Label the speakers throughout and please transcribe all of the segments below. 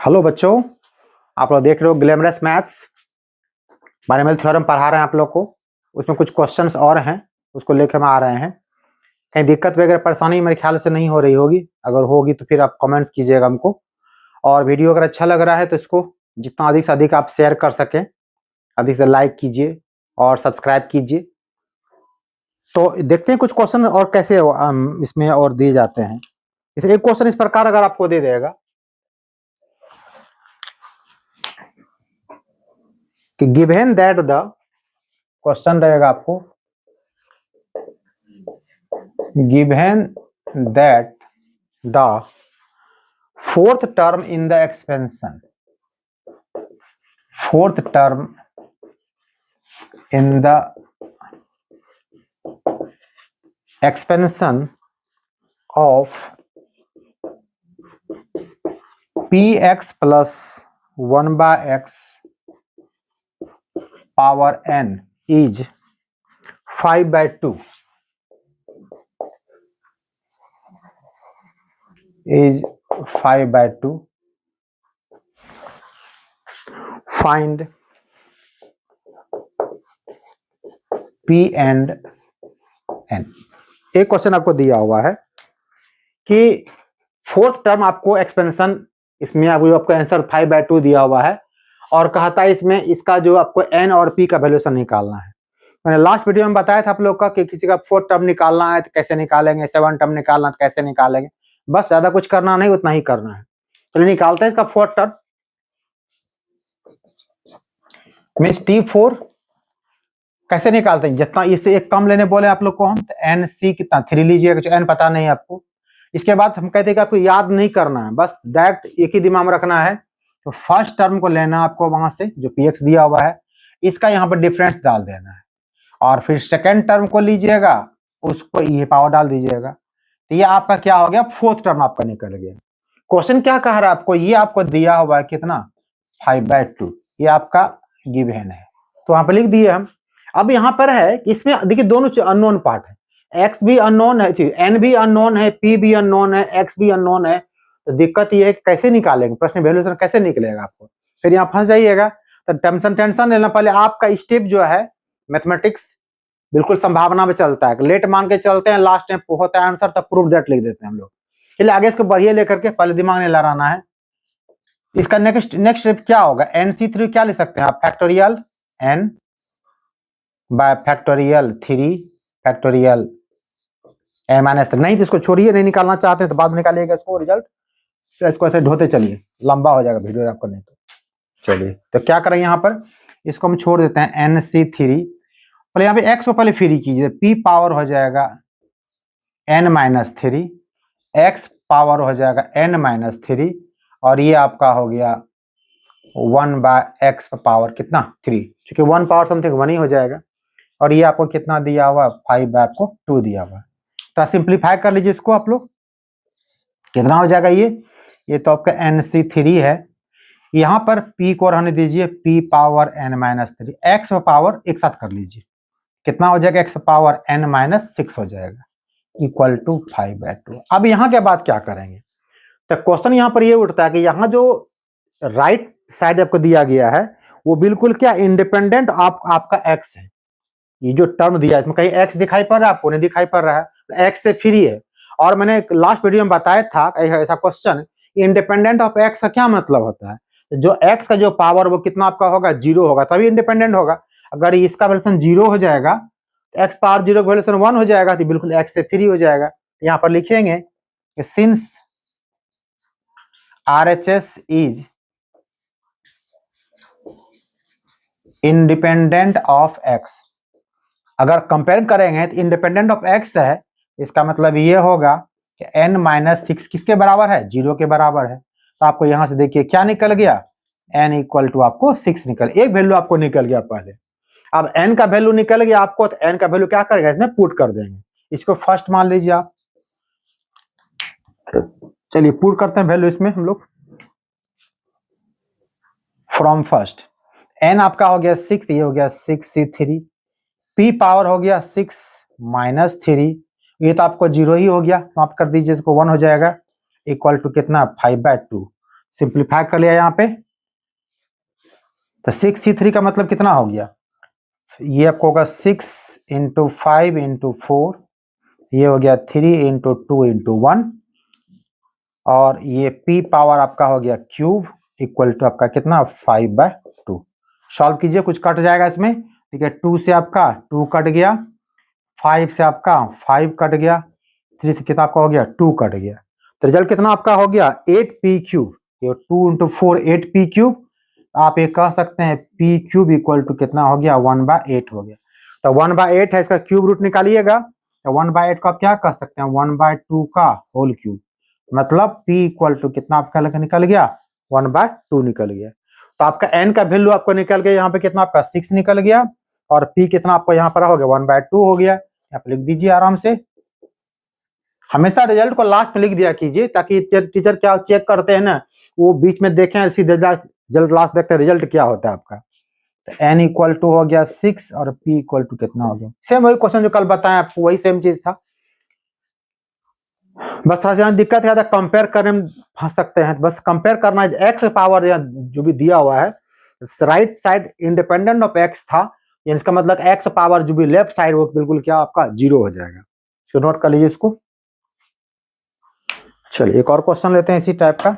Speaker 1: Hello बच्चों, आप लोग देख रहे हो ग्लैमरस मैथ्स। बायनोमियल थ्योरम पढ़ा रहे हैं आप लोग को। उसमें कुछ क्वेश्चंस और हैं, उसको लेकर हम आ रहे हैं। कहीं दिक्कत वगैरह परेशानी मेरे ख्याल से नहीं हो रही होगी। अगर होगी तो फिर आप कमेंट्स कीजिएगा हमको। और वीडियो अगर अच्छा लग रहा है तो इसको जितना अधिक से अधिक आप शेयर कर सकें, अधिक से लाइक कीजिए और सब्सक्राइब कीजिए। तो देखते हैं कुछ क्वेश्चन और कैसे इसमें और दिए जाते हैं। इसे एक क्वेश्चन इस प्रकार अगर आपको दे देगा कि गिवन दैट द, क्वेश्चन रहेगा आपको given that the fourth term in the expansion, fourth term in the expansion of px plus 1 by x power n is 5/2 is 5/2. Find p and n. एक question आपको दिया हुआ है कि fourth term आपको expansion, इसमें आपको आंसर 5/2 दिया हुआ है और कहता है इसमें इसका जो आपको n और p का वैल्यूएशन निकालना है। मैंने लास्ट वीडियो में बताया था आप लोग का कि किसी का फोर्थ टर्म निकालना है तो कैसे निकालेंगे, सेवन टर्म निकालना है तो कैसे निकालेंगे। बस ज्यादा कुछ करना नहीं, उतना ही करना है। चलिए निकालते हैं इसका फोर्थ टर्म। मीन्स T4 कैसे निकालते हैं, जितना इससे एक कम लेने बोले आप लोग को हम, तो NC कितना 3 लीजिएगा, जो n पता नहीं आपको। इसके बाद हम कहते हैं कि आपको याद नहीं करना है, बस डायरेक्ट एक ही दिमाग में रखना है। तो फर्स्ट टर्म को लेना आपको वहां से जो px दिया हुआ है, इसका यहाँ पर डिफरेंस डाल देना है और फिर सेकेंड टर्म को लीजिएगा, उसको ये पावर डाल दीजिएगा। तो ये आपका क्या हो गया, फोर्थ टर्म आपका निकल गया। क्वेश्चन क्या कह रहा है आपको, ये आपको दिया हुआ है कितना 5/2, ये आपका गिवन है तो वहां पर लिख दिए हम। अब यहाँ पर है इसमें देखिए दोनों अननोन पार्ट है, x भी अननोन है, n भी अननोन है, p भी अननोन है, x भी अननोन है। तो दिक्कत ये है कैसे निकालेंगे, प्रश्न वैल्यूएशन कैसे निकलेगा आपको, फिर यहाँ फंस जाइएगा। तो टेंशन लेना, पहले आपका स्टेप जो है मैथमेटिक्स बिल्कुल संभावना में चलता है, लेट मान के चलते हैं, लास्ट में होता है आंसर तब प्रूफ दैट लिख देते हैं हम लोग। चलिए आगे इसको बढ़िया लेकर के, पहले दिमाग नहीं लड़ाना है। इसका नेक्स्ट स्टेप क्या होगा, NC3 क्या ले सकते हैं आप, factorial n bye factorial 3 factorial n-3। नहीं तो इसको छोड़िए, नहीं निकालना चाहते हैं तो बाद में निकालिएगा इसको रिजल्ट। तो इसको ऐसे ढोते चलिए, लंबा हो जाएगा वीडियो आपको नहीं तो। चलिए तो क्या करें, यहाँ पर इसको हम छोड़ देते हैं NC3। पहले यहाँ पे x को पहले फ्री कीजिए, p पावर हो जाएगा n-3, x पावर हो जाएगा n-3 और ये आपका हो गया 1/x पावर कितना 3, क्योंकि 1 पावर समथिंग 1 ही हो जाएगा। और ये आपको कितना दिया हुआ 5/2 दिया हुआ। तो सिंप्लीफाई कर लीजिए इसको आप लोग, कितना हो जाएगा ये तो आपका NC3 है। यहाँ पर p को रहने दीजिए, p power n-3, x power एक साथ कर लीजिए, कितना हो जाएगा x पावर n-6 हो जाएगा इक्वल टू 5/2। अब यहाँ के बाद क्या करेंगे, तो क्वेश्चन यहाँ पर ये उठता है कि यहाँ जो राइट साइड आपको दिया गया है वो बिल्कुल क्या इंडिपेंडेंट आपका x है। ये जो टर्म दिया है इसमें कहीं x दिखाई पड़ रहा है आपको, नहीं दिखाई पड़ रहा है, x से फ्री है। और मैंने लास्ट वीडियो में बताया था ऐसा क्वेश्चन, इंडिपेंडेंट ऑफ x का क्या मतलब होता है, जो x का जो पावर वो कितना आपका होगा 0 होगा तभी इंडिपेंडेंट होगा। अगर इसका वैल्यूएशन 0 हो जाएगा तो x पावर 0 का वैल्यूएशन 1 हो जाएगा तो बिल्कुल x से फ्री हो जाएगा। यहाँ पर लिखेंगे since RHS is independent of x, अगर कंपेयर करेंगे तो इंडिपेंडेंट ऑफ x है, इसका मतलब ये होगा कि n-6 किसके बराबर है, 0 के बराबर है। तो आपको यहां से देखिए क्या निकल गया, n इक्वल टू आपको 6 निकल, एक वैल्यू आपको निकल गया पहले। अब n का वैल्यू निकल गया आपको, तो n का वैल्यू क्या करेगा, इसमें पुट कर देंगे। इसको फर्स्ट मान लीजिए आप, चलिए पुट करते हैं वैल्यू इसमें हम लोग। फ्रॉम फर्स्ट n आपका हो गया 6, ये हो गया 6c3, p पावर हो गया 6-3, ये तो आपको 0 ही हो गया, माफ कर दीजिए इसको 1 हो जाएगा इक्वल टू कितना 5/2। सिंप्लीफाई कर लिया यहाँ पे, तो 6c3 का मतलब कितना हो गया, ये आपको होगा 6 × 5 × 4, ये हो गया 3 × 2 × 1, और ये p पावर आपका हो गया क्यूब इक्वल टू आपका कितना 5/2। सॉल्व कीजिए, कुछ कट जाएगा इसमें, ठीक है। 2 से आपका 2 कट गया, 5 से आपका 5 कट गया, 3 से कितना आपका हो गया 2 कट गया, तो रिजल्ट कितना आपका हो गया 8p³। ये 2 × 4 8p³, आप ये कह सकते हैं p³ इक्वल टू कितना हो गया 1/8 हो गया। तो 1/8 है, इसका क्यूब रूट निकालिएगा, तो 1/8 को आप क्या कह सकते हैं 1/2 का होल क्यूब, मतलब p इक्वल टू कितना आपका निकल गया 1/2 निकल गया। तो आपका n का वैल्यू आपको निकल गया यहाँ पे कितना आपका 6 निकल गया, और p कितना आपको यहाँ पर हो गया 1/2 हो गया। आप लिख दीजिए आराम से। हमेशा रिजल्ट को लास्ट में लिख दिया कीजिए, ताकि टीचर क्या चेक करते हैं ना, वो बीच में देखें, सीधे जल्द लास्ट देखते हैं रिजल्ट क्या होता है आपका। तो n इक्वल टू हो गया 6 और p इक्वल टू कितना हो गया, सेम वही क्वेश्चन जो कल बताया आपको, वही सेम चीज था, बस थोड़ा सा दिक्कत है, कंपेयर करने में फंस सकते हैं। बस कंपेयर करना है, x पावर या जो भी दिया हुआ है right side independent of x था, यानी इसका मतलब x पावर जो भी लेफ्ट साइड वो बिल्कुल क्या आपका 0 हो जाएगा। तो नोट कर लीजिए इसको। चलिए एक और क्वेश्चन लेते हैं इसी टाइप का।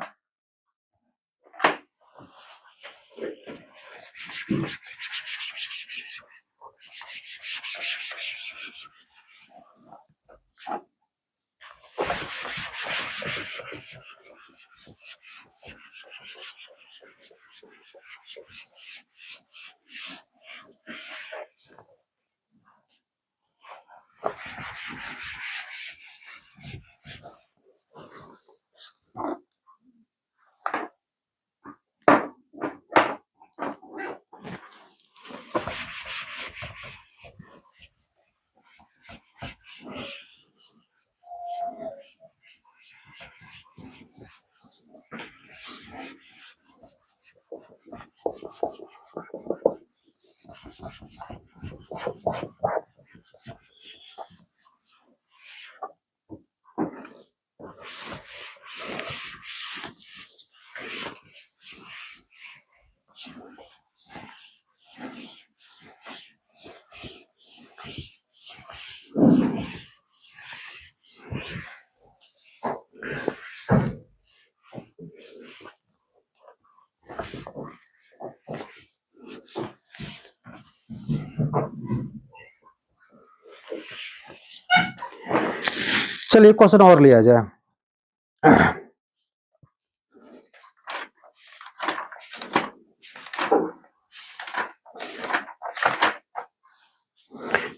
Speaker 1: चलिए क्वेश्चन और लिया जाए।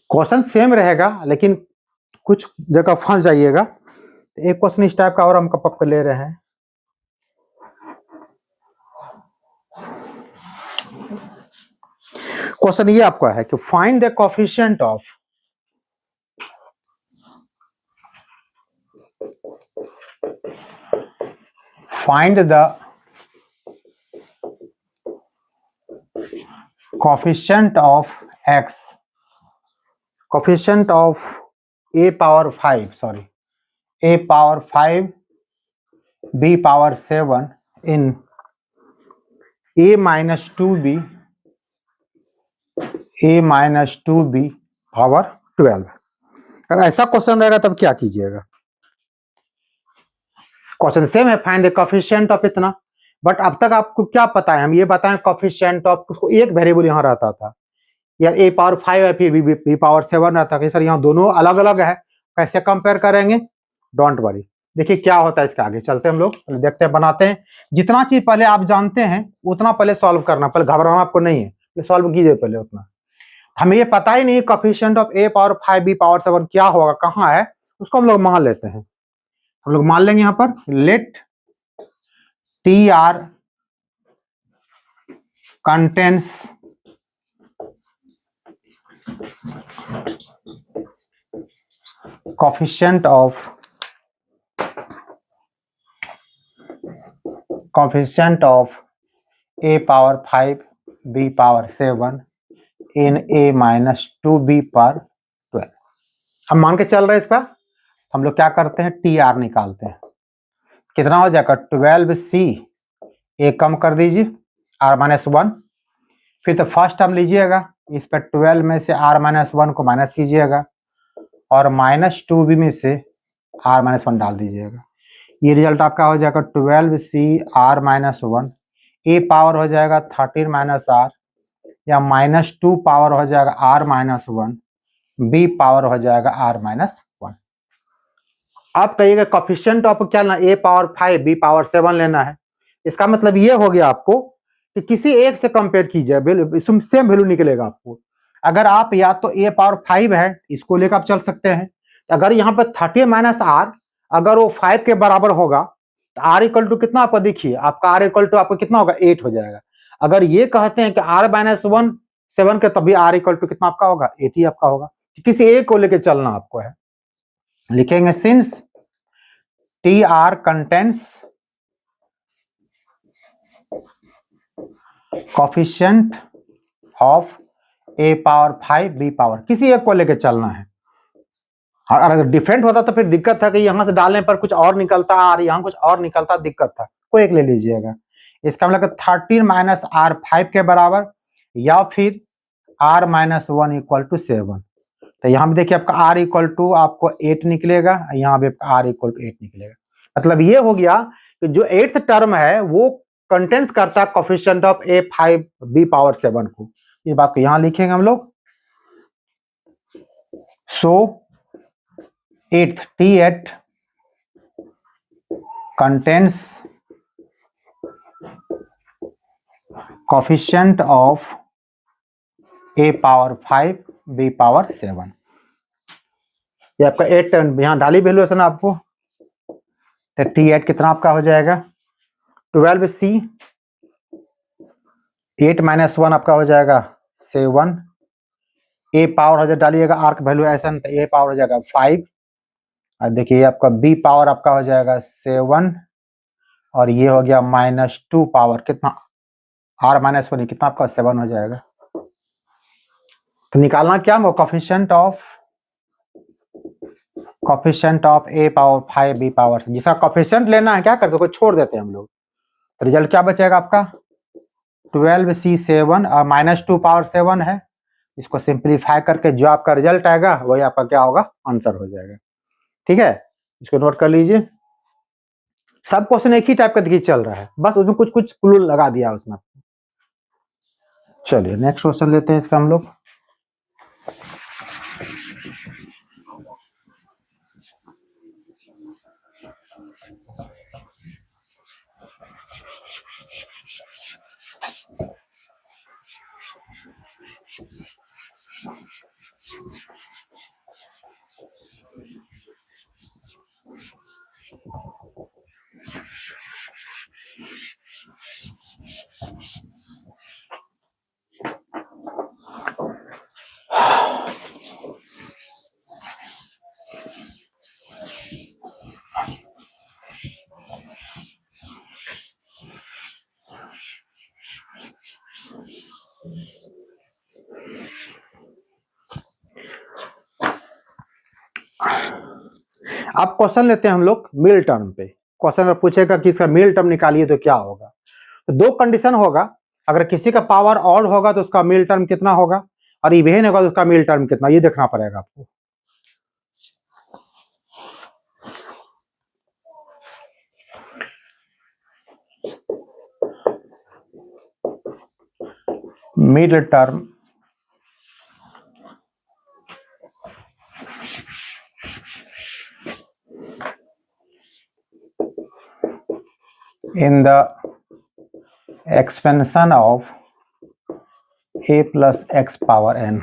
Speaker 1: क्वेश्चन सेम रहेगा, लेकिन कुछ जगह फंस जाइएगा। तो एक क्वेश्चन इस टाइप का और हम कप ले रहे हैं। क्वेश्चन ये आपका है कि find the coefficient of coefficient of x, coefficient of a power 5, sorry, a power 5 b power 7 in a minus 2b power 12। अगर ऐसा क्वेश्चन रहेगा तब क्या कीजिएगा। क्वेश्चन सेम है, फाइंड द कोएफिशिएंट ऑफ इतना, बट अब तक आपको क्या पता है, हम ये बताएं कोएफिशिएंट ऑफ, उसको एक वेरिएबल यहाँ रहता था, या a पावर 5 है फिर b पावर 7 रहता है। सर यहाँ दोनों अलग अलग है, कैसे कंपेयर करेंगे, डोंट वरी, देखिए क्या होता है इसके आगे चलते हम लोग देखते हैं, बनाते हैं। जितना चीज पहले आप जानते हैं उतना पहले सॉल्व करना, पहले घबराना आपको नहीं है, सॉल्व कीजिए पहले उतना। हमें ये पता ही नहीं coefficient of a power 5 b power 7 क्या होगा, कहाँ है, उसको हम लोग मान लेते हैं। हम लोग मान लेंगे यहाँ पर let TR contains coefficient of a power 5 b power 7 in a minus 2b पर 12। हम मान के चल रहे हैं इसका, हम लोग क्या करते हैं TR निकालते हैं, कितना हो जाएगा 12c ए कम कर दीजिए r-1, फिर तो फर्स्ट टर्म लीजिएगा, इस पर 12 में से r-1 को माइनस कीजिएगा और -2b में से r-1 डाल दीजिएगा। ये रिजल्ट आपका हो जाएगा 12c r-1, ए पावर हो जाएगा 13 r या -2 पावर हो जाएगा r-1, बी पावर हो जाएगा r-1। आप कहिएगा कोफिशिएंट ऑफ क्या लेना, a पावर 5 b पावर 7 लेना है। इसका मतलब ये हो गया आपको कि किसी एक से कंपेयर कीजिए, इसमें सेम वैल्यू निकलेगा आपको। अगर आप या तो a पावर 5 है, इसको लेकर आप चल सकते हैं। अगर यहाँ पर 30 r अगर वो 5 के बराबर होगा तो r इक्वल टू कितना आपको देखिए, आपका r इक्वल टू आपको कितना होगा 8 हो जाएगा। अगर ये कहते हैं कि r-1 7 के, तभी r इक्वल टू कितना आपका होगा 8 ही आपका होगा। किसी एक को लेके चलना आपको है। लिखेंगे since TR contents coefficient of a power 5 b power, किसी एक को लेके चलना है। अगर डिफरेंट होता तो फिर दिक्कत था कि यहां से डालने पर कुछ और निकलता और यहाँ कुछ और निकलता, दिक्कत था। कोई एक ले लीजिएगा। इसका मतलब 13 r 5 के बराबर या फिर r-1 इक्वल टू 7। तो यहाँ भी देखिए आपका r इक्वल टू आपको 8 निकलेगा, यहाँ भी आपका r इक्वल टू 8 निकलेगा। मतलब ये हो गया कि जो 8th टर्म है वो कंटेंट्स करता है coefficient of a 5 b power 7 को। ये बात को यहाँ लिखेंगे हम लोग। सो 8th T8 contents coefficient of a power 5 b power 7। ये आपका 8 टर्म यहाँ डाली वैल्यूएशन आपको, तो T8 कितना आपका हो जाएगा 12c, 8-1 आपका हो जाएगा 7, a पावर हो जाए डालिएगा आर्क वैल्यूएशन, तो a पावर हो जाएगा 5 और देखिए आपका b पावर आपका हो जाएगा 7 और ये हो गया -2 पावर कितना r-1 कितना आपका 7 हो जाएगा। तो निकालना क्या हो coefficient of a power 5 b power, जिसका कोफिशिएंट लेना है क्या करते हैं, छोड़ देते हैं हम लोग। तो रिजल्ट क्या बचेगा आपका 12c7 और -2 पावर 7 है। इसको सिंप्लीफाई करके जो आपका रिजल्ट आएगा वही आपका क्या होगा आंसर हो जाएगा। ठीक है, इसको नोट कर लीजिए। सब क्वेश्चन एक ही टाइप का देखिए चल रहा है, बस उसमें कुछ कुछ क्लू लगा दिया उसमें। चलिए नेक्स्ट क्वेश्चन लेते हैं इसका हम लोग। अब क्वेश्चन लेते हैं हम लोग मिल टर्म पे। क्वेश्चन अगर पूछेगा कि इसका मिल टर्म निकालिए तो क्या होगा, तो दो कंडीशन होगा। अगर किसी का पावर ऑड होगा तो उसका मिल टर्म कितना होगा, और इवेन होगा तो उसका मिल टर्म कितना, ये देखना पड़ेगा आपको। Mid term in the expansion of a plus x power n.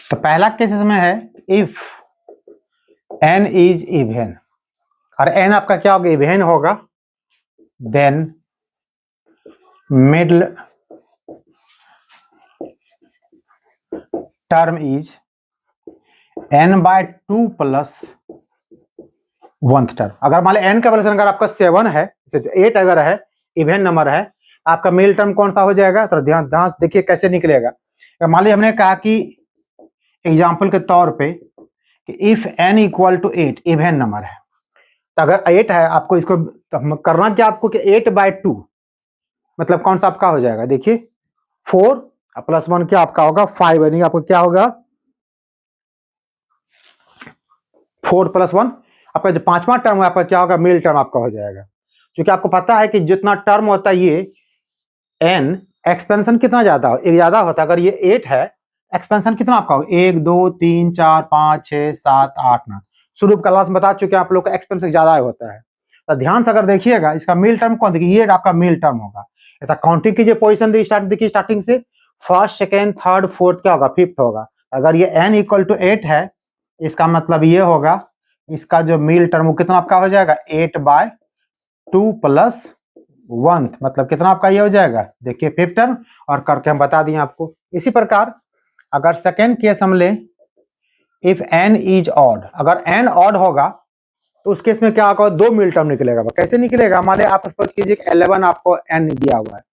Speaker 1: तो पहला केस इसमें है इफ n इज इवन, और n आपका क्या होगा, इवेन होगा, then middle term is n/2 plus 1th term. अगर मान लीजिए n का वैल्यू अगर आपका 7 है, 8 अगर है, इवेन नंबर है, आपका मिडिल टर्म कौन सा हो जाएगा? तो ध्यान ध्यान देखिए कैसे निकलेगा। मान लीजिए हमने कहा कि एग्जाम्पल के तौर पे कि if n equal to 8 even number है, तो अगर 8 है आपको इसको तो करना क्या आपको कि 8/2 मतलब कौन सा आपका हो जाएगा? देखिए 4 प्लस 1 क्या आपका होगा? 5, यानी आपको क्या होगा? 4 + 1 आपका जो पांचवा टर्म है आपका क्या होगा? मिडिल टर्म आपका हो जाएगा। क्योंकि आपको पता है कि जितना टर्म होता है ये n एक्सपेंशन कितना ज्यादा होता है। अगर ये 8 है, एक्सपेंशन कितना आपका होगा? 1 2 3 4 5 6 7 8 9। शुरू क्लास में बता चुके हैं आप लोग का एक्सपेंशन ज्यादा होता है। तो ध्यान से अगर देखिएगा इसका मिडिल टर्म कौन, देखिए ये आपका मिडिल टर्म होगा। ऐसा काउंटिंग कीजिए, पोजीशन देखिए स्टार्टिंग से फर्स्ट सेकेंड थर्ड फोर्थ क्या होगा? 5th होगा। अगर ये n इक्वल टू 8 है, इसका मतलब ये होगा इसका जो मिडिल टर्म वो कितना आपका हो जाएगा? 8/2 प्लस 1 मतलब कितना आपका ये हो जाएगा? देखिए 5th टर्म, और करके हम बता दिए आपको। इसी प्रकार अगर सेकेंड केस हम लें, इफ n इज ऑड, अगर n ऑड होगा तो उस केस में क्या होगा? 2 मिडिल टर्म निकलेगा। कैसे निकलेगा? हमारे आप सपोज कीजिए 11 आपको n दिया हुआ है,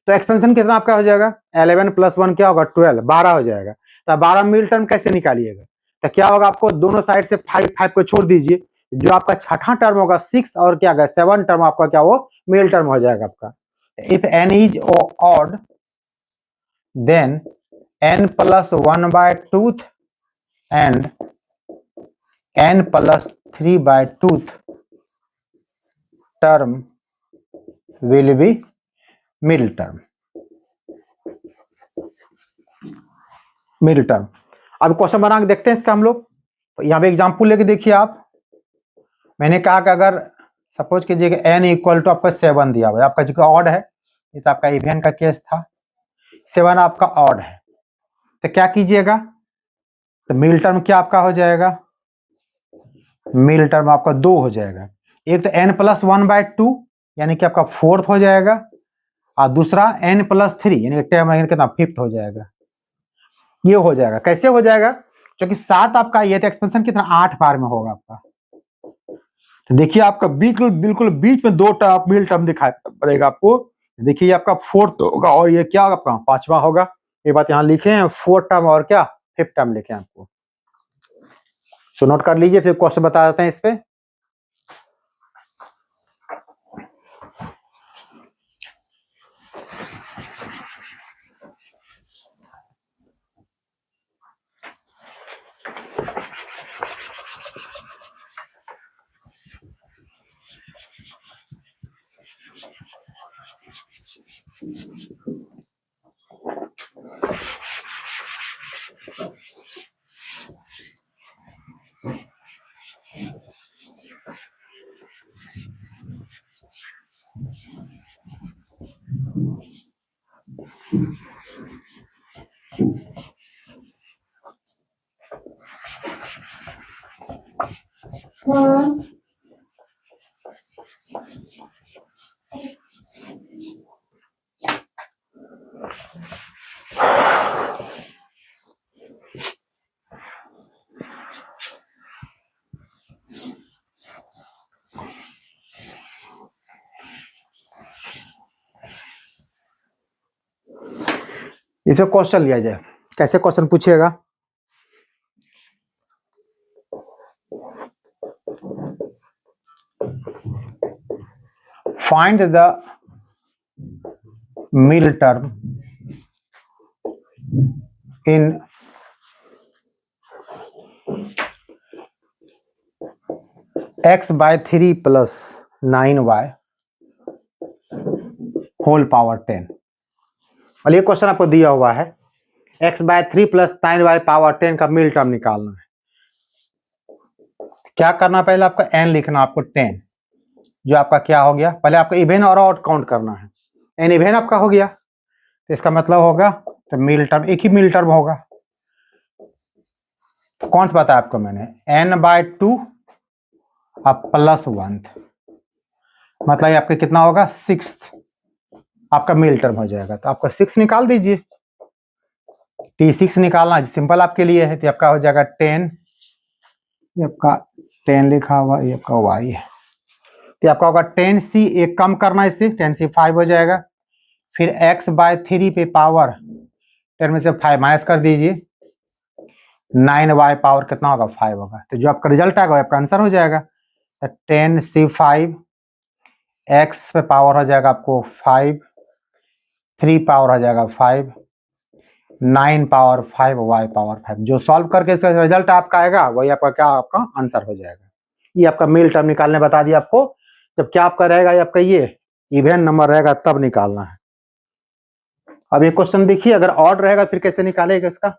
Speaker 1: तो एक्सपेंशन कितना आपका हो जाएगा? 11 + 1 क्या होगा? 12, 12 हो जाएगा। तो 12 मिडिल टर्म कैसे निकालिएगा? तो क्या होगा? आपको दोनों साइड से 5 को छोड़ दीजिए, जो आपका छठा टर्म होगा 6 और क्या होगा? 7 टर्म आपका क्या वो मिडिल टर्म हो जाएगा आपका। If n is odd then n + 1/2 and n + 3/2 term will be middle term. Middle term. अब क्वेश्चन बना के देखते हैं इसका हम लोग। यहाँ पे एग्जाम्पल लेके देखिए आप। मैंने कहा कि अगर सपोज कीजिए कि n इक्वल टू आपका 7 दिया हुआ है, आपका जो ऑड है, इस आपका इवेन का केस था, 7 आपका ऑड है, तो क्या कीजिएगा? तो मिडिल टर्म क्या आपका हो जाएगा? मिडिल टर्म आपका 2 हो जाएगा। एक तो n + 1/2 यानी कि आपका 4th हो जाएगा, और दूसरा n + 3 यानी टर्म कितना? 5th हो जाएगा। ये हो जाएगा। कैसे हो जाएगा? क्योंकि 7 आपका ये तो एक्सपेंशन कितना 8 बार में होगा आपका। तो देखिए आपका बिल्कुल बिल्कुल बीच में 2 टर्म मिडिल टर्म दिखाई पड़ेगा आपको। देखिए आपका 4th होगा और ये क्या होगा? आपका 5वां होगा। ये बात यहाँ लिखे हैं, 4th टर्म और क्या 5th टर्म लिखे हैं आपको। तो नोट कर लीजिए, फिर क्वेश्चन बता देते हैं इस पे। इसे क्वेश्चन लिया जाए। कैसे क्वेश्चन पूछिएगा? Find the middle term in x/3 + 9y whole power 10। और ये क्वेश्चन आपको दिया हुआ है, x/3 + 9y पावर 10 का मिडिल टर्म निकालना है। क्या करना? पहले आपका n लिखना, आपको 10 जो आपका क्या हो गया? पहले आपका इवेन और ऑड काउंट करना है। n इवेन आपका हो गया, तो इसका मतलब होगा तो मिडिल टर्म एक ही मिडिल टर्म होगा। कौन सा बताया आपको मैंने? n/2 अब +1, मतलब ये आपका कितना होगा 6 आपका मिल टर्म हो जाएगा। तो आपका 6 निकाल दीजिए, T6 निकालना सिंपल आपके लिए है। तो आपका हो जाएगा 10, ये आपका 10 लिखा हुआ, ये आपका y है। तो आपका होगा 10c, एक कम करना इससे, 10c 5 हो जाएगा। फिर x/3 पे पावर 10 में से 5 माइनस कर दीजिए, 9y पावर कितना होगा 5 होगा। तो जो आपका रिजल्ट आएगा आपका आंसर हो जाएगा। तो 10c5, x पे पावर हो जाएगा आपको 5, 3 पावर हो जाएगा 5, 9 पावर 5, y पावर 5। जो सॉल्व करके इसका रिजल्ट आपका आएगा वही आपका क्या आपका आंसर हो जाएगा। ये आपका मिल टर्म निकालने बता दिया आपको। जब क्या आपका रहेगा, ये आपका ये इवन नंबर रहेगा तब निकालना है। अब ये क्वेश्चन देखिए, अगर ऑड रहेगा फिर कैसे निकालेगा इसका।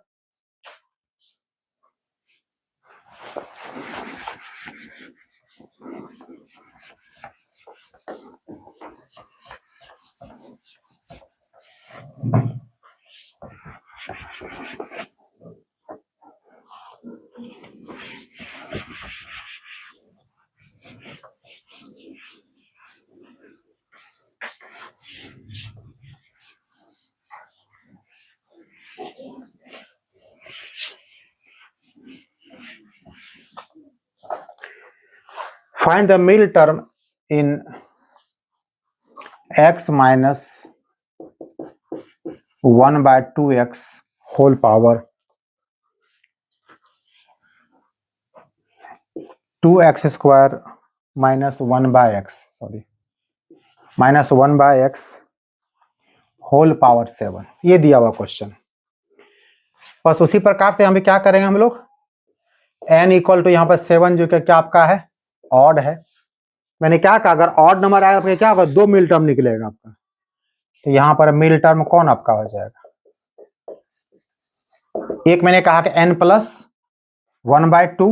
Speaker 1: Find the middle term in x minus 1/2x whole power 2x square minus 1/x, sorry, minus 1/x whole power 7। ये दिया हुआ क्वेश्चन। बस उसी प्रकार से हमें क्या करेंगे हम लोग, n इक्वल टू यहाँ पर 7 जो कि क्या आपका है ऑड है। मैंने क्या कहा, अगर ऑड नंबर आएगा तो क्या होगा, 2 मिल टर्म निकलेगा आपका। तो यहाँ पर मिल टर्म कौन आपका हो जाएगा, एक मैंने कहा कि n प्लस 1/2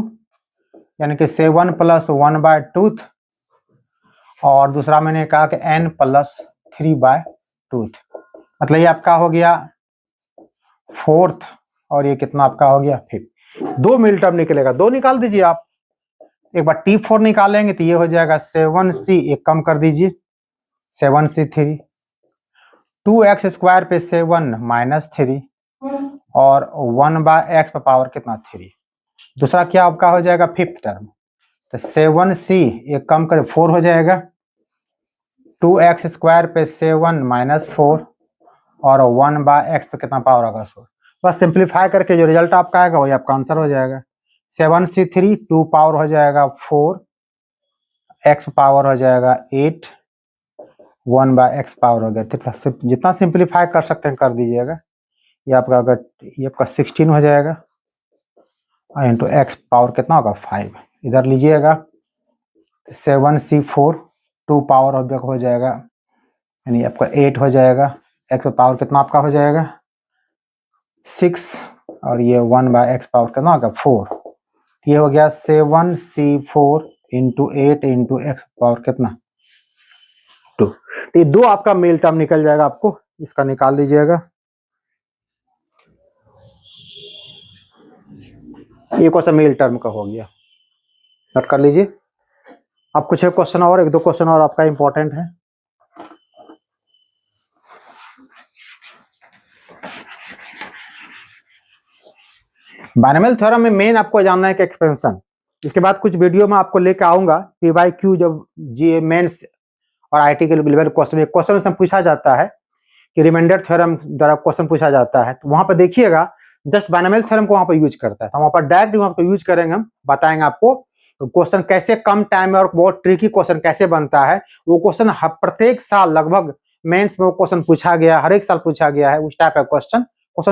Speaker 1: यानी कि 7 प्लस 1/2, और दूसरा मैंने कहा कि n प्लस 3/2, मतलब ये आपका हो गया 4th और ये कितना आपका हो गया 5th। 2 मिल टर्म निकलेगा, 2 निकाल दीजिए आप। एक बार T4 निकालेंगे तो ये हो जाएगा 7c, एक कम कर दीजिए 7c3, 2x स्क्वायर पे 7 माइनस 3 और 1/x पर पावर कितना 3। दूसरा क्या आपका हो जाएगा 5th टर्म, तो 7c एक कम कर 4 हो जाएगा, 2x स्क्वायर पे 7 माइनस 4 और 1/x पे कितना पावर होगा 4। बस सिंप्लीफाई करके जो रिजल्ट आपका आएगा वही आपका आंसर हो जाएगा। 7c3 2 पावर हो जाएगा 4, x पावर हो जाएगा 8, 1/x पावर हो गया। जितना सिंप्लीफाई कर सकते हैं कर दीजिएगा। ये आपका अगर ये आपका 16 हो जाएगा इंटू x पावर कितना होगा 5, इधर लीजिएगा 7c4 2 पावर हो जाएगा यानी आपका 8 हो जाएगा, x पावर कितना आपका हो जाएगा 6 और ये 1/x पावर कितना होगा 4। ये हो गया 7c4 into 8 into x power कितना 2। तो ये 2 आपका मिल टर्म निकल जाएगा, आपको इसका निकाल लीजिएगा। ये क्वेश्चन मिल टर्म का हो गया, नोट कर लीजिए। अब कुछ क्वेश्चन और, 1-2 क्वेश्चन और आपका इंपॉर्टेंट है। बायनॉमियल थ्योरम में मेन आपको जानना है कि एक्सपेंशन। इसके बाद कुछ वीडियो में आपको लेकर आऊंगा P/Q, जब GA मेंस और IT के लेवल क्वेश्चन उसमें पूछा जाता है कि रिमाइंडर थ्योरम द्वारा क्वेश्चन पूछा जाता है, तो वहां पर देखिएगा जस्ट बायनॉमियल थ्योरम को वहां पर यूज करता है। तो वहां पर डायरेक्ट वहां पर यूज करेंगे, हम बताएंगे आपको क्वेश्चन कैसे कम टाइम में और बहुत ट्रिकी क्वेश्चन कैसे बनता है। वो क्वेश्चन प्रत्येक साल लगभग मेंस में वो क्वेश्चन पूछा गया, हर एक साल पूछा गया है उस टाइप का क्वेश्चन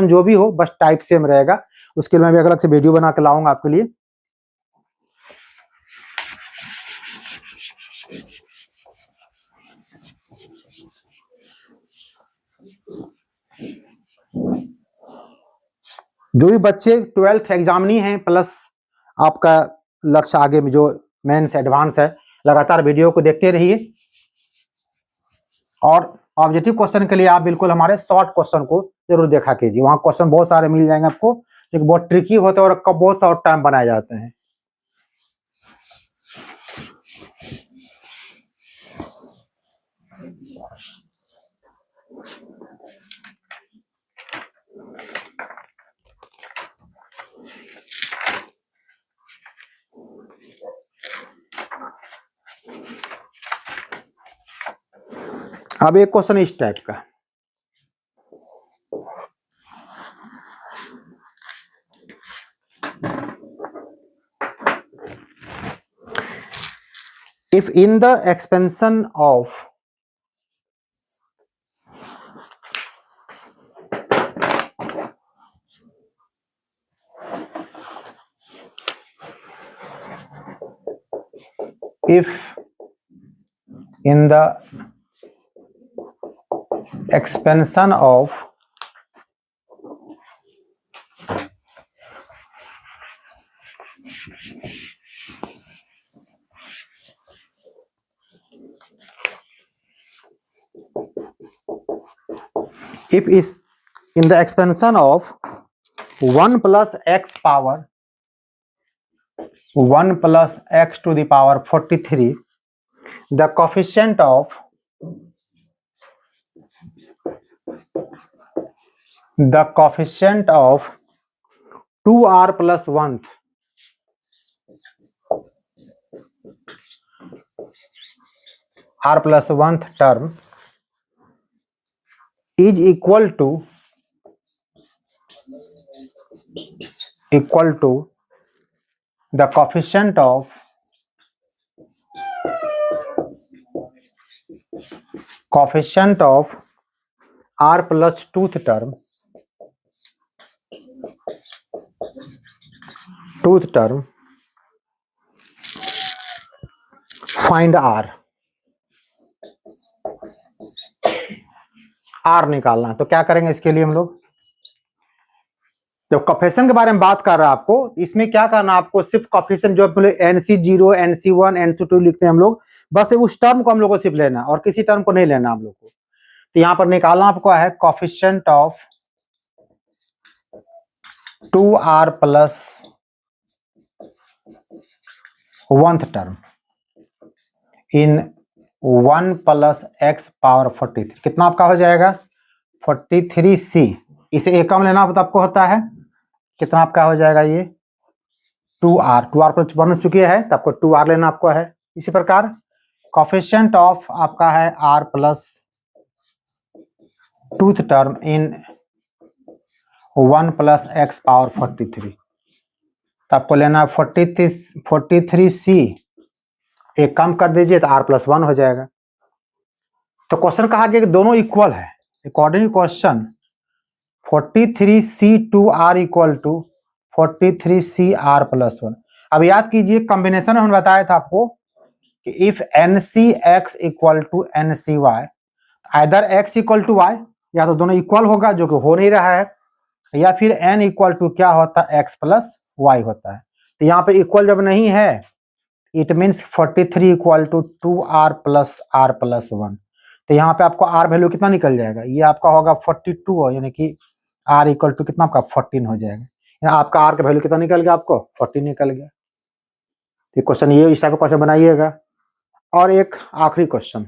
Speaker 1: जो भी हो बस टाइप सेम रहेगा। उसके लिए मैं भी अलग से वीडियो बना के लाऊंगा आपके लिए। जो भी बच्चे 12th एग्जाम नहीं है प्लस आपका लक्ष्य आगे में जो मेंस एडवांस है, लगातार वीडियो को देखते रहिए। और ऑब्जेक्टिव क्वेश्चन के लिए आप बिल्कुल हमारे शॉर्ट क्वेश्चन को जरूर देखा कीजिए, वहां क्वेश्चन बहुत सारे मिल जाएंगे आपको, लेकिन बहुत ट्रिकी होते हैं और बहुत शॉर्ट टाइम बनाए जाते हैं। अब एक क्वेश्चन इस टाइप का, if in the expansion of if in the expansion of if is in the expansion of 1 plus x power 1 plus x to the power 43, the coefficient of 2r plus 1 r plus 1th term is equal to the coefficient of r plus 2th term find r निकालना है। तो क्या करेंगे इसके लिए हम लोग, जब कोफिशिएंट के बारे में बात कर रहा है आपको, इसमें क्या करना है आपको, सिर्फ कोफिशिएंट जो NC0 NC1 NC2 लिखते हैं हम लोग, बस उस टर्म को हम लोग को सिर्फ लेना और किसी टर्म को नहीं लेना हम लोग को। तो यहां पर निकालना आपको है coefficient of 2r plus 1th term in 1 plus x power 43, कितना आपका हो जाएगा 43c। इसे एकम लेना तो आपको होता है कितना आपका हो जाएगा, ये 2r पर बन चुकी है तो आपको 2r लेना आपको है। इसी प्रकार कोफिशिएंट ऑफ आपका है r plus 2th term इन 1 plus x पावर 43, तो आपको लेना 43c, एक कम कर दीजिए तो r plus 1 हो जाएगा। तो क्वेश्चन कहा गया कि दोनों इक्वल है। According question 43c to r equal to 43c r plus 1। अब याद कीजिए कॉम्बिनेशन में हमने बताया था आपको कि if NCx equal to NCy, either x equal to y, या तो दोनों इक्वल होगा जो कि हो नहीं रहा है, या फिर n इक्वल टू क्या होता है x प्लस y होता है। तो यहाँ पे इक्वल जब नहीं है, it means 43 equal to 2r plus r plus 1। तो यहाँ पे आपको r वैल्यू कितना निकल जाएगा, ये आपका होगा 42, यानी कि r इक्वल टू कितना आपका 14 हो जाएगा। यहाँ आपका r का वैल्यू कितना निकल गया, आपको 14 निकल गया। तो क्वेश्चन ये इस टाइप का क्वेश्चन बनाइएगा। और एक आखिरी क्वेश्चन,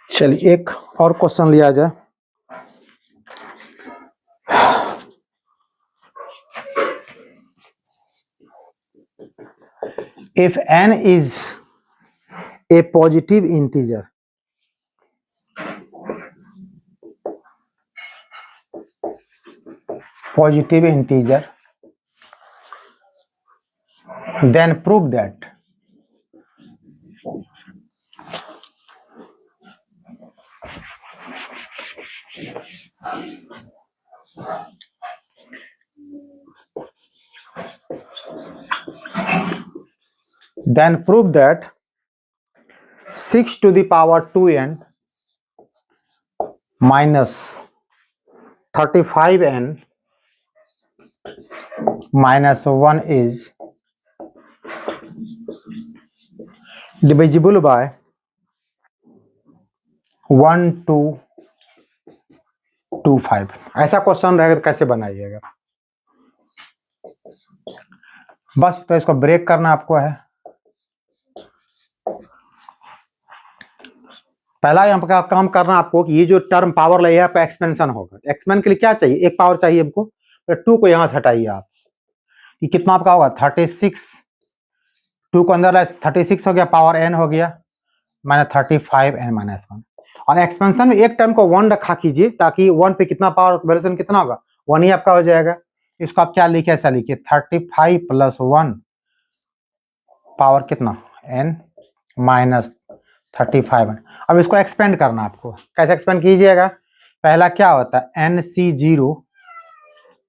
Speaker 1: चलिए एक और क्वेश्चन लिया जाए। if n is a positive integer, then prove that then prove that 6 to the power 2n minus 35n minus 1 is divisible by 1225। ऐसा क्वेश्चन रहेगा तो कैसे बनाइएगा? बस तो इसको ब्रेक करना आपको है। पहला यहाँ का काम करना आपको कि ये जो टर्म पावर ले आपका एक्सपेंशन होगा। एक्सपेंशन के लिए क्या चाहिए? एक पावर चाहिए हमको, तो 2 को यहाँ से हटाइए आप। ये कितना आपका होगा? 36, 2 को अंदर 36 हो गया, पावर n हो गया माइनस 35n माइनस 1। और एक्सपेंशन में एक टर्म को 1 रखा कीजिए ताकि 1 पे कितना पावर वैल्यूशन कितना होगा? 1 ही आपका हो जाएगा। इसको आप क्या लिखे? ऐसा लिखिए 35 प्लस 1 पावर कितना? n minus 35। अब इसको एक्सपेंड करना आपको। कैसे एक्सपेंड कीजिएगा? पहला क्या होता है? NC0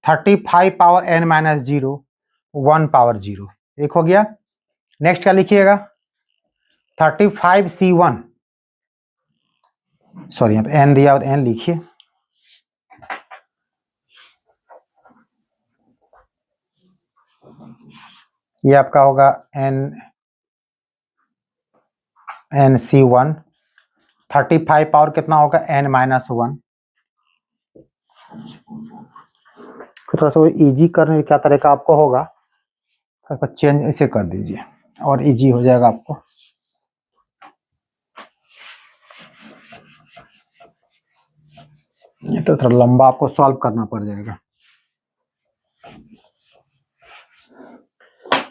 Speaker 1: 35 power n minus 0 1 power 0, एक हो गया। नेक्स्ट क्या लिखिएगा? 35C1, सॉरी यहाँ पे n दिया और n लिखिए। ये आपका होगा NC1 35 पावर कितना होगा? n minus 1। थोड़ा सा इजी करने का क्या तरीका आपको होगा, चेंज इसे कर दीजिए और इजी हो जाएगा आपको। ये तो थोड़ा लंबा आपको सॉल्व करना पड़ जाएगा।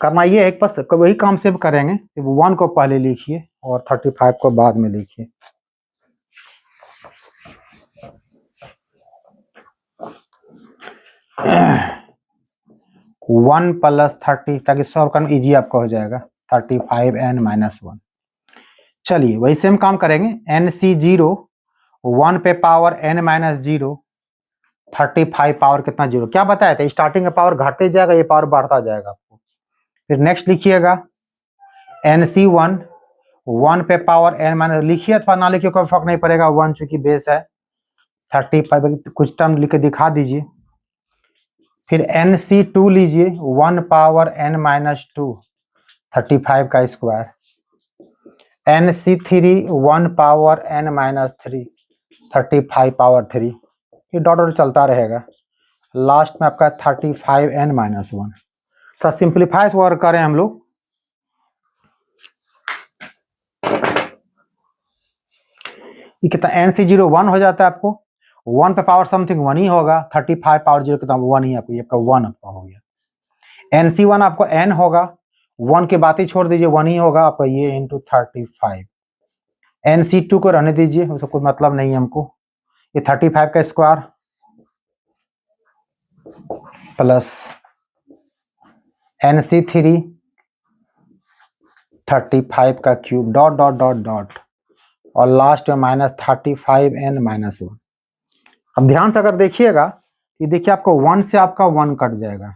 Speaker 1: करना ये है, बस वही काम सेव करेंगे। 1 को पहले लिखिए और 35 को बाद में लिखिए। वन प्लस 30 ताकि सॉल्व करना इजी आपका हो जाएगा। 35n minus 1। चलिए वही सेम काम करेंगे। NC0 1 पे पावर n माइनस 0 35 पावर कितना 0, क्या बताया था? स्टार्टिंग का पावर घटते जाएगा, ये पावर बढ़ता जाएगा आपको। फिर नेक्स्ट लिखिएगा NC1 1 पे पावर n माइनस, लिखिए अथवा ना लिखिए कोई फर्क नहीं पड़ेगा, 1 चूंकि बेस है। 35 कुछ टर्म लिख के दिखा दीजिए। फिर NC2 लीजिए 1 पावर n माइनस 2 35 का square. NC3 1 power n minus 3 35 power 3। ये डॉट डॉट चलता रहेगा। लास्ट में आपका 35n माइनस 1। थोड़ा सिंप्लीफाई वर्क करें हम लोग। ये कितना? NC0 1 हो जाता है आपको, 1 पे पावर समथिंग 1 ही होगा। 35 पावर 0 कितना? 1 ही आपको, ये आपका 1 आपका हो गया। NC1 आपको n होगा, 1 के बात ही छोड़ दीजिए, 1 ही होगा आपका, ये इंटू 35। NC2 को रहने दीजिए, उसका कोई मतलब नहीं है हमको। ये 35 का स्क्वायर प्लस NC3 35 का cube dot dot dot dot और लास्ट में माइनस 35n माइनस 1। अब ध्यान से अगर देखिएगा, ये देखिए आपको 1 से आपका 1 कट जाएगा।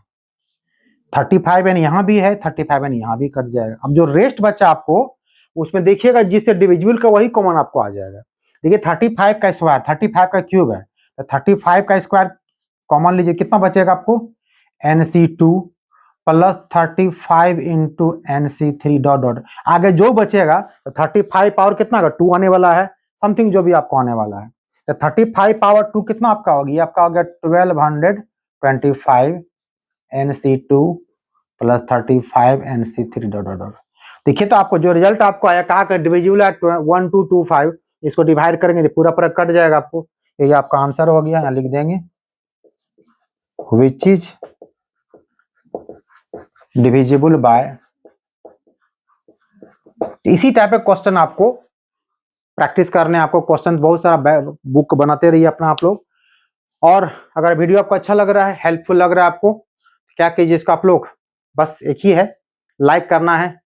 Speaker 1: 35n यहाँ भी है, 35n यहाँ भी कट जाएगा। अब जो रेस्ट बचा आपको उसमें देखिएगा जिससे डिविजिबल का वही कॉमन आपको आ जाएगा। देखिए 35 का स्क्वायर 35 का क्यूब है, तो 35 का स्क्वायर कॉमन लीजिए, कितना बचेगा आपको? NC2 plus 35 into NC3 dot dot, आगे जो बचेगा तो 35 पावर कितना का 2 आने वाला है, समथिंग जो भी आपको आने वाला है। तो 35 पावर 2 कितना आपका होगी? आपका हो गया 1225 NC2 plus 35 NC3 dot dot dot. देखिए तो आपको जो रिजल्ट आपको आया, कहा कि डिविजिबल है 1225, इसको डिवाइड करेंगे तो पूरा पूरा कट जाएगा आपको। ये आपका आंसर हो गया, यहाँ लिख देंगे विच इज divisible by इसी टाइप के क्वेश्चन आपको प्रैक्टिस करने, आपको क्वेश्चन बहुत सारा बुक बनाते रहिए अपना आप लोग। और अगर वीडियो आपको अच्छा लग रहा है, हेल्पफुल लग रहा है आपको, क्या कीजिए इसको आप लोग, बस एक ही है, लाइक करना है,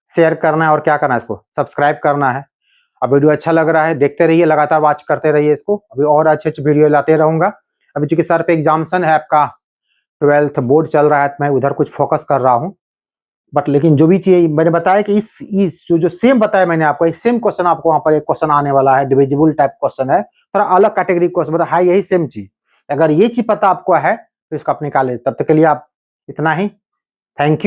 Speaker 1: शेयर करना है और क्या करना है, इसको सब्सक्राइब करना है। अब वीडियो अच्छा लग रहा है, देखते रहिए, लगातार वॉच करते रहिए इसको, अभी और अच्छे अच्छे वीडियो लाते रहूंगा। अभी चूंकि सर पे एग्जामिनेशन है, आपका 12th बोर्ड चल रहा है, तो मैं उधर कुछ फोकस कर रहा हूँ। बट लेकिन जो भी चीज मैंने बताया कि इस जो सेम बताया मैंने आपको, इस सेम क्वेश्चन आपको वहां पर एक क्वेश्चन आने वाला है, डिविजिबल टाइप क्वेश्चन है, थोड़ा अलग कैटेगरी क्वेश्चन, मतलब है यही सेम चीज। अगर ये चीज पता आपको है तो इसको आप निकाले। तब तक के लिए आप इतना ही, थैंक यू।